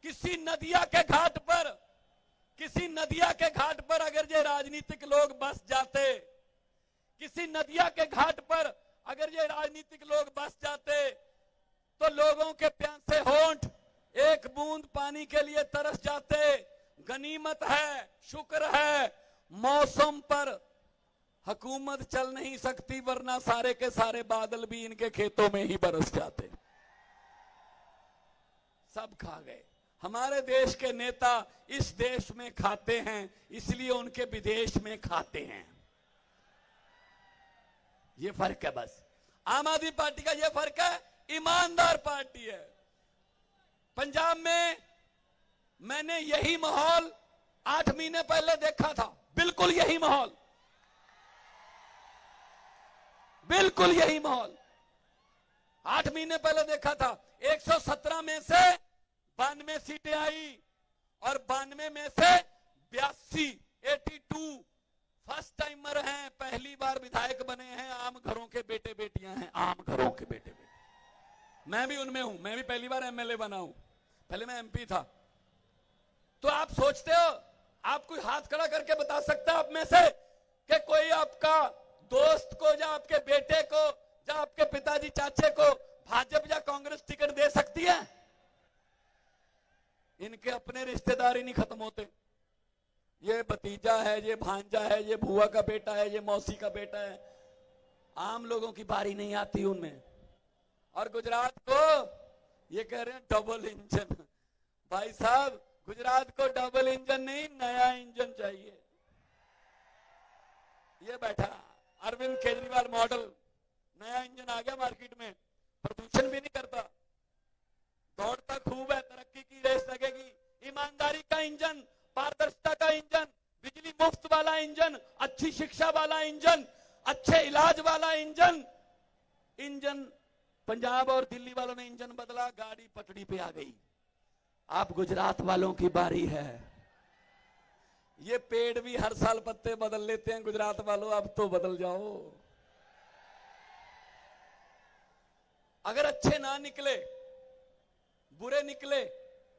किसी नदिया के घाट पर अगर ये राजनीतिक लोग बस जाते, किसी नदिया के घाट पर अगर ये राजनीतिक लोग बस जाते तो लोगों के प्यासे होंठ एक बूंद पानी के लिए तरस जाते। गनीमत है, शुक्र है, मौसम पर हुकूमत चल नहीं सकती, वरना सारे के सारे बादल भी इनके खेतों में ही बरस जाते। सब खा गए। हमारे देश के नेता इस देश में खाते हैं, इसलिए उनके विदेश में खाते हैं। ये फर्क है बस। आम आदमी पार्टी का ये फर्क है, ईमानदार पार्टी है। पंजाब में मैंने यही माहौल 8 महीने पहले देखा था, बिल्कुल यही माहौल, बिल्कुल यही माहौल 8 महीने पहले देखा था। 117 में से 92 सीटें आई और 92 में से 82 फर्स्ट टाइमर हैं, पहली बार विधायक बने हैं, आम घरों के बेटे बेटियां हैं, आम घरों के बेटे बेटे। मैं भी उनमें हूं, मैं भी पहली बार एमएलए बना हूं, पहले मैं एमपी था। तो आप सोचते हो, आप कोई हाथ खड़ा करके बता सकता है आप में से कि कोई आपका दोस्त को या आपके बेटे को या आपके पिताजी चाचे को भाजपा या कांग्रेस टिकट दे सकती है? इनके अपने रिश्तेदार ही नहीं खत्म होते। ये भतीजा है, ये भांजा है, ये बुआ का बेटा है, ये मौसी का बेटा है, आम लोगों की बारी नहीं आती उनमें। और गुजरात को ये कह रहे हैं डबल इंजन। भाई साहब, गुजरात को डबल इंजन नहीं, नया इंजन चाहिए। ये बैठा अरविंद केजरीवाल मॉडल, नया इंजन आ गया मार्केट में, प्रदूषण भी नहीं करता, दौड़ता खूब है, तरक्की की रेस लगेगी। ईमानदारी का इंजन, पारदर्शिता का इंजन, बिजली मुफ्त वाला इंजन, अच्छी शिक्षा वाला इंजन, अच्छे इलाज वाला इंजन। इंजन पंजाब और दिल्ली वालों ने इंजन बदला, गाड़ी पटड़ी पे आ गई। आप गुजरात वालों की बारी है। ये पेड़ भी हर साल पत्ते बदल लेते हैं, गुजरात वालों अब तो बदल जाओ। अगर अच्छे ना निकले, बुरे निकले,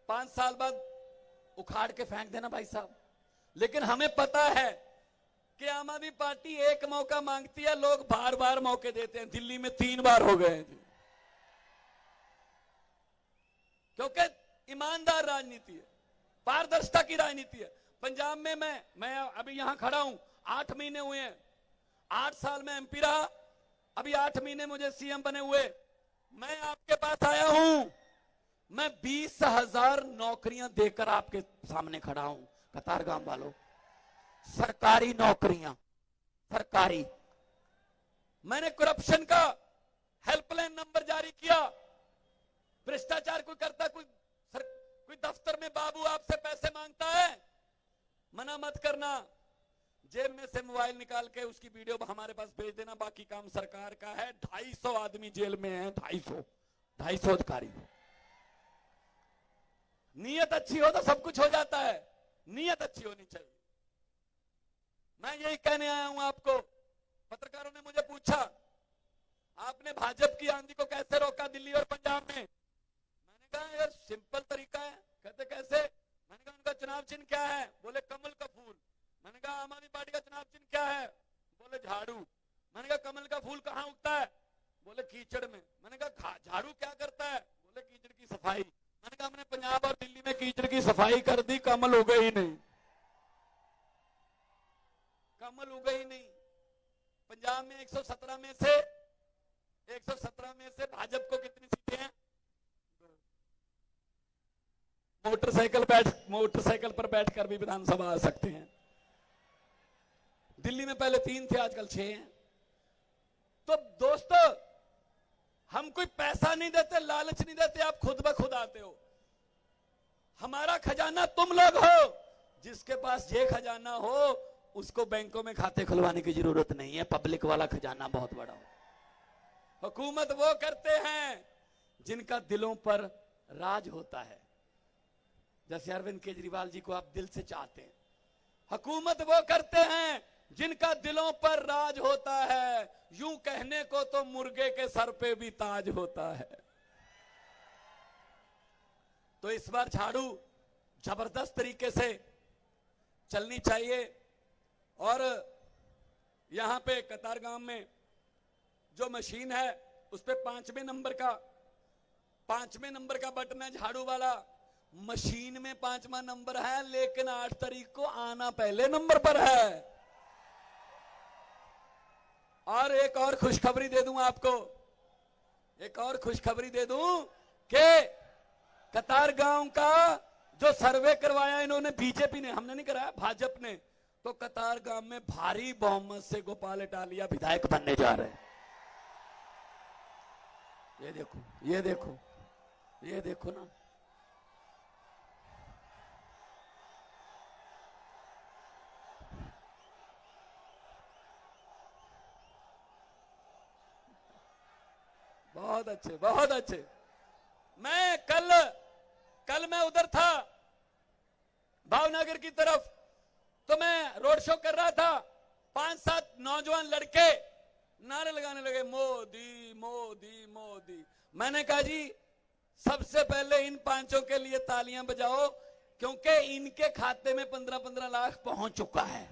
5 साल बाद उखाड़ के फेंक देना भाई साहब। लेकिन हमें पता है कि आम आदमी पार्टी एक मौका मांगती है, लोग बार बार मौके देते हैं। दिल्ली में 3 बार हो गए हैं, क्योंकि ईमानदार राजनीति है, पारदर्शिता की राजनीति है। पंजाब में मैं अभी यहां खड़ा हूं, 8 महीने हुए हैं, 8 साल में एमपी रहा, अभी 8 महीने मुझे सीएम बने हुए। मैं आपके पास आया हूं, मैं 20,000 नौकरियां देकर आपके सामने खड़ा हूं। कतारगाम वालों, सरकारी नौकरियां, सरकारी। मैंने करप्शन का हेल्पलाइन नंबर जारी किया। भ्रष्टाचार कोई करता, कोई दफ्तर में बाबू आपसे पैसे मांगता है, मना मत करना, जेब में से मोबाइल निकाल के उसकी वीडियो हमारे पास भेज देना, बाकी काम सरकार का है। 250 आदमी जेल में हैं, 250 अधिकारी। नीयत अच्छी हो तो सब कुछ हो जाता है, नीयत अच्छी होनी चाहिए। मैं यही कहने आया हूं आपको। पत्रकारों ने मुझे पूछा, आपने भाजपा की आंधी को कैसे रोका दिल्ली और पंजाब में? मैंने कहा यार सिंपल तरीका है। कहते कैसे? मैंने कहा उनका चुनाव चिन्ह क्या है? बोले कमल का फूल। मैंने कहा आम आदमी पार्टी का चुनाव चिन्ह क्या है? बोले झाड़ू। मैंने कहा कमल का फूल कहाँ उगता है? बोले कीचड़ में। मैंने कहा झाड़ू क्या करता है? बोले कीचड़ की सफाई। मैंने कहा हमने पंजाब और दिल्ली में कीचड़ की सफाई कर दी, कमल उगे ही नहीं, कमल उगे ही नहीं। पंजाब में 117 में से भाजपा को कितनी सीटें हैं? मोटरसाइकिल पर बैठकर भी विधानसभा आ सकते हैं। दिल्ली में पहले 3 थे, आजकल 6 हैं। तो दोस्तों, हम कोई पैसा नहीं देते, लालच नहीं देते, आप खुद ब खुद आते हो। हमारा खजाना तुम लोग हो। जिसके पास ये खजाना हो उसको बैंकों में खाते खुलवाने की जरूरत नहीं है, पब्लिक वाला खजाना बहुत बड़ा हो। हुकूमत वो करते हैं जिनका दिलों पर राज होता है, जैसे अरविंद केजरीवाल जी को आप दिल से चाहते हैं। हुकूमत वो करते हैं जिनका दिलों पर राज होता है। यूं कहने को तो मुर्गे के सर पे भी ताज होता है। तो इस बार झाड़ू जबरदस्त तरीके से चलनी चाहिए। और यहां पे कतारगांव में जो मशीन है उस पे 5वें नंबर का बटन है झाड़ू वाला। मशीन में 5वां नंबर है, लेकिन 8 तारीख को आना पहले नंबर पर है। और एक और खुशखबरी दे दूं आपको, एक और खुशखबरी दे दूं कि कतारगांव का जो सर्वे करवाया इन्होंने, बीजेपी ने, हमने नहीं कराया, भाजपा ने, तो कतारगांव में भारी बहुमत से गोपाल इटालिया विधायक बनने जा रहे हैं। ये देखो, ये देखो, ये देखो ना। बहुत अच्छे, बहुत अच्छे। मैं कल मैं उधर था भावनगर की तरफ, तो मैं रोड शो कर रहा था। 5-7 नौजवान लड़के नारे लगाने लगे, मोदी मोदी मोदी। मैंने कहा जी सबसे पहले इन 5 के लिए तालियां बजाओ, क्योंकि इनके खाते में 15-15 लाख पहुंच चुका है।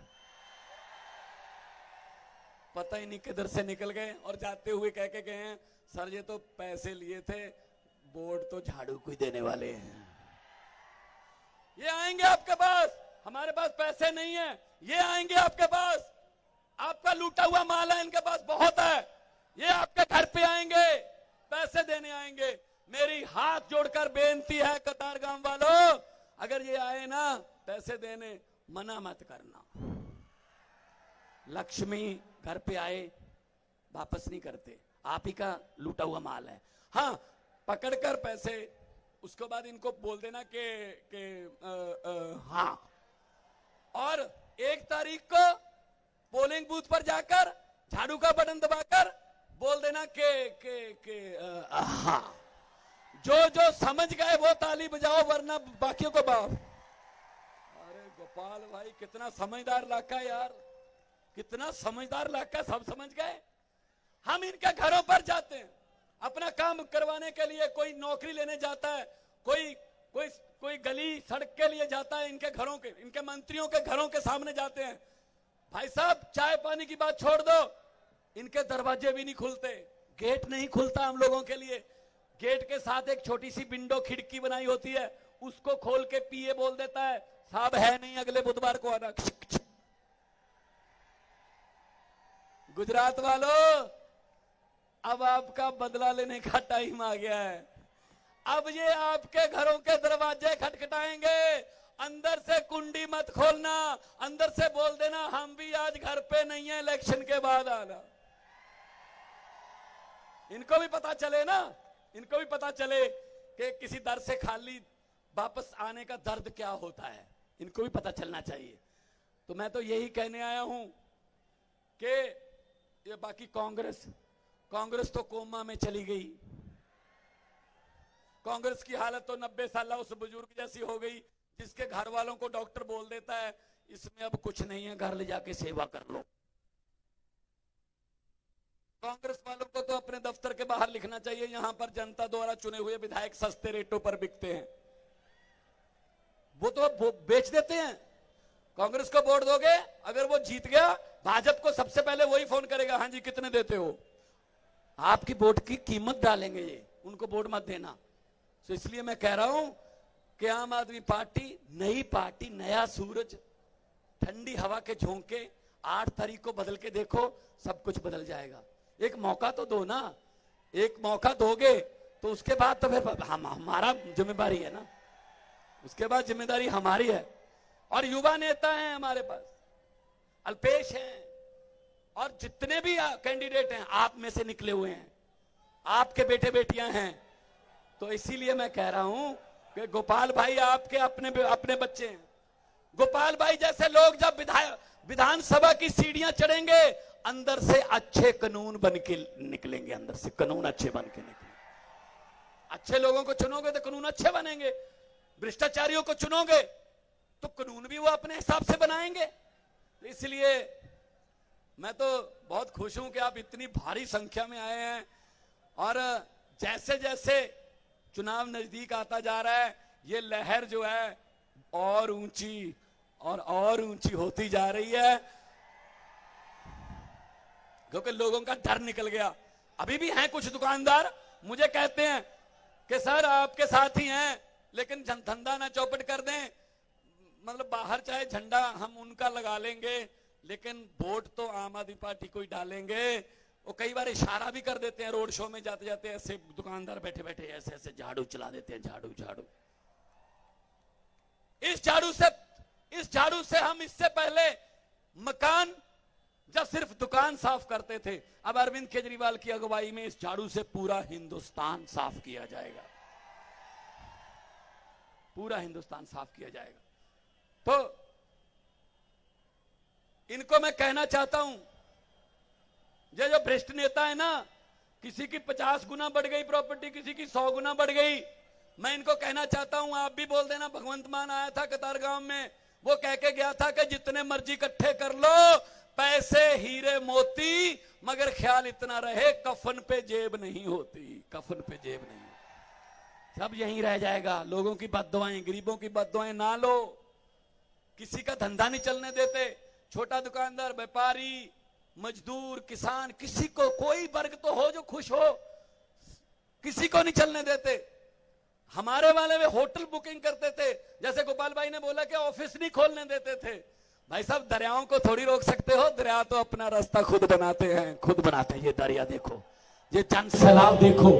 पता ही नहीं किधर से निकल गए, और जाते हुए कह के गए हैं, सर ये तो पैसे लिए थे, वोट तो झाड़ू को ही देने वाले हैं। ये आएंगे आपके पास, हमारे पास पैसे नहीं है, ये आएंगे आपके पास, आपका लूटा हुआ माल है इनके पास बहुत है, ये आपके घर पे आएंगे, पैसे देने आएंगे। मेरी हाथ जोड़कर बेनती है कतारगांव वालों, अगर ये आए ना पैसे देने, मना मत करना। लक्ष्मी घर पे आए वापस नहीं करते, आप ही का लूटा हुआ माल है। हाँ, पकड़कर पैसे, उसके बाद इनको बोल देना कि हाँ। और 1 तारीख को पोलिंग बूथ पर जाकर झाड़ू का बटन दबाकर बोल देना कि हाँ। जो समझ गए वो ताली बजाओ, वरना बाकियों को बाप। अरे गोपाल भाई कितना समझदार इलाका यार, कितना समझदार इलाका, सब समझ गए। हम इनके घरों पर जाते हैं अपना काम करवाने के लिए, कोई नौकरी लेने जाता है, कोई गली सड़क के लिए जाता है, इनके घरों के, इनके मंत्रियों के घरों के सामने जाते हैं। भाई साहब चाय पानी की बात छोड़ दो, इनके दरवाजे भी नहीं खुलते, गेट नहीं खुलता हम लोगों के लिए। गेट के साथ एक छोटी सी विंडो खिड़की बनाई होती है, उसको खोल के पीए बोल देता है, साहब है नहीं, अगले बुधवार को आना। गुजरात वालों, अब आपका बदला लेने का टाइम आ गया है। अब ये आपके घरों के दरवाजे खटखटाएंगे, अंदर से कुंडी मत खोलना, अंदर से बोल देना हम भी आज घर पे नहीं है, इलेक्शन के बाद आना। इनको भी पता चले ना, इनको भी पता चले कि किसी दर से खाली वापस आने का दर्द क्या होता है, इनको भी पता चलना चाहिए। तो मैं तो यही कहने आया हूं कि ये बाकी कांग्रेस तो कोमा में चली गई। कांग्रेस की हालत तो 90 साल उस बुजुर्ग जैसी हो गई जिसके घर वालों को डॉक्टर बोल देता है इसमें अब कुछ नहीं है, घर ले जाके सेवा कर लो। कांग्रेस वालों को तो अपने दफ्तर के बाहर लिखना चाहिए, यहां पर जनता द्वारा चुने हुए विधायक सस्ते रेटों पर बिकते हैं। वो तो बेच देते हैं। कांग्रेस को वोट दोगे, अगर वो जीत गया, भाजपा को सबसे पहले वही फोन करेगा, हाँ जी कितने देते हो, आपकी वोट की कीमत डालेंगे ये, उनको वोट मत देना। तो इसलिए मैं कह रहा हूं कि आम आदमी पार्टी, नई पार्टी, नया सूरज, ठंडी हवा के झोंके, 8 तारीख को बदल के देखो, सब कुछ बदल जाएगा। एक मौका तो दो ना, एक मौका दोगे तो उसके बाद तो फिर हमारा जिम्मेदारी है ना, उसके बाद जिम्मेदारी हमारी है। और युवा नेता हैं हमारे पास, अल्पेश हैं, और जितने भी कैंडिडेट हैं आप में से निकले हुए हैं, आपके बेटे बेटियां हैं। तो इसीलिए मैं कह रहा हूं कि गोपाल भाई आपके अपने बच्चे हैं। गोपाल भाई जैसे लोग जब विधानसभा की सीढ़ियां चढ़ेंगे, अंदर से अच्छे कानून बन के निकलेंगे, अंदर से कानून अच्छे बन के निकलेंगे। अच्छे लोगों को चुनोगे तो कानून अच्छे बनेंगे, भ्रष्टाचारियों को चुनोगे तो कानून भी वो अपने हिसाब से बनाएंगे। इसलिए मैं तो बहुत खुश हूं कि आप इतनी भारी संख्या में आए हैं, और जैसे जैसे चुनाव नजदीक आता जा रहा है, ये लहर जो है और ऊंची और ऊंची होती जा रही है, क्योंकि लोगों का डर निकल गया। अभी भी हैं कुछ दुकानदार मुझे कहते हैं कि सर आपके साथ ही हैं, लेकिन धंधा ना चौपट कर दें, मतलब बाहर चाहे झंडा हम उनका लगा लेंगे, लेकिन वोट तो आम आदमी पार्टी को ही डालेंगे। वो कई बार इशारा भी कर देते हैं, रोड शो में जाते जाते ऐसे दुकानदार बैठे बैठे ऐसे ऐसे झाड़ू चला देते हैं, झाड़ू झाड़ू। इस झाड़ू से हम इससे पहले मकान जब सिर्फ दुकान साफ करते थे, अब अरविंद केजरीवाल की अगुवाई में इस झाड़ू से पूरा हिंदुस्तान साफ किया जाएगा, पूरा हिंदुस्तान साफ किया जाएगा। तो इनको मैं कहना चाहता हूं, ये जो भ्रष्ट नेता है ना, किसी की 50 गुना बढ़ गई प्रॉपर्टी, किसी की 100 गुना बढ़ गई, मैं इनको कहना चाहता हूं आप भी बोल देना। भगवंत मान आया था कतारगांव में, वो कह के गया था कि जितने मर्जी इकट्ठे कर लो, पैसे हीरे मोती, मगर ख्याल इतना रहे कफन पे जेब नहीं होती, कफन पे जेब नहीं, सब यहीं रह जाएगा। लोगों की बद्दुआएं, गरीबों की बद्दुआएं ना लो, किसी का धंधा नहीं चलने देते, छोटा दुकानदार, व्यापारी, मजदूर, किसान, किसी को कोई वर्ग तो हो जो खुश हो, किसी को नहीं चलने देते। हमारे वाले वे होटल बुकिंग करते थे, जैसे गोपाल भाई ने बोला कि ऑफिस नहीं खोलने देते थे। भाई साहब दरियाओं को थोड़ी रोक सकते हो, दरिया तो अपना रास्ता खुद बनाते हैं, खुद बनाते हैं। ये दरिया देखो, ये जन सैलाब देखो,